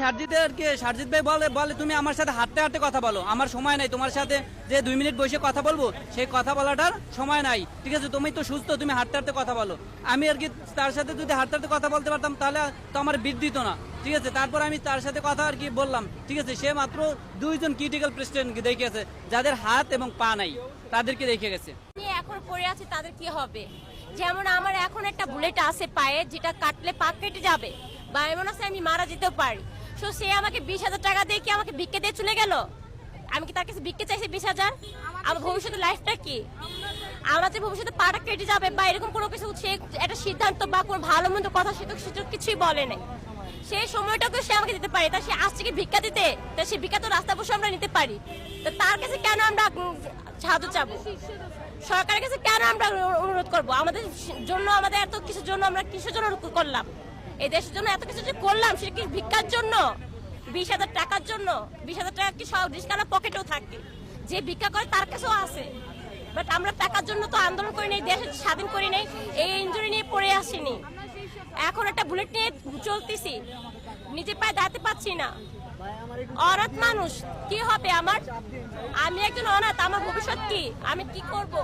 সারজিৎ ভাই বলে বলে তুমি আমার সাথে হাঁটতে হাঁটতে কথা বলো, আমার সময় নাই তোমার সাথে যে 2 মিনিট বসে কথা বলবো সেই কথা বলাটার সময় নাই। ঠিক আছে, তুমি তো সুস্থ, তুমি হাঁটতে হাঁটতে কথা বলো। আমি আর কি তার সাথে যদি হাঁটতে হাঁটতে কথা বলতে পারতাম তাহলে তো আমার বিট দিত না। ঠিক আছে, তারপর আমি তার সাথে কথা আর কি বললাম। ঠিক আছে, সে মাত্র 2 জন ক্রিটিক্যাল পেশেন্টকে দেখেছে যাদের হাত এবং পা নাই, তাদেরকে দেখে গেছে। এখন পড়ে আছে তাদের কি হবে? যেমন আমার এখন একটা বুলেট আছে পায়ে, যেটা কাটলে পা কেটে যাবে, বা এমন আছে আমি মারা যেতেও পারি। তো সে আমাকে 20,000 টাকা দিয়ে কি আমাকে ভিক্ষে দিয়ে চলে গেল? আমি কি তার কাছে ভিক্ষে চাইছি 20,000? আমার ভবিষ্যতের লাইফটা কি? আমার যে ভবিষ্যতে পাটা কেটে যাবে বা এরকম কোনো কিছু, সে একটা সিদ্ধান্ত বা কোনো ভালো মন্দ কথা সে তো কিছুই বলে নাই। সেই সময়টাকে সে আমাকে দিতে পারে, তা সে আসছে কি ভিক্ষা দিতে? তা সে ভিক্ষা তো রাস্তা বসে আমরা নিতে পারি। তো তার কাছে কেন আমরা সাহায্য চাবো? সরকারের কাছে কেন আমরা অনুরোধ করবো? আমাদের জন্য, আমাদের এত কিছুর জন্য আমরা কিসের জন্য করলাম? এই দেশের জন্য এত কিছু যে করলাম, সেটা কি ভিক্ষার জন্য? 20,000 টাকার জন্য? 20,000 টাকা কি সব রিস্কানা পকেটেও থাকে? যে ভিক্ষা করে তার কাছেও আছে। বাট আমরা টাকার জন্য তো আন্দোলন করি নাই, দেশ স্বাধীন করি নাই, এই ইনজুরি নিয়ে পড়ে আসিনি। এখন একটা বুলেট নিয়ে চলতেছি, নিজে পায়ে দাঁড়াতে পারছি না। অনাথ মানুষ, কি হবে আমার? আমি একজন অনাথ, আমার ভবিষ্যৎ কি? আমি কি করব?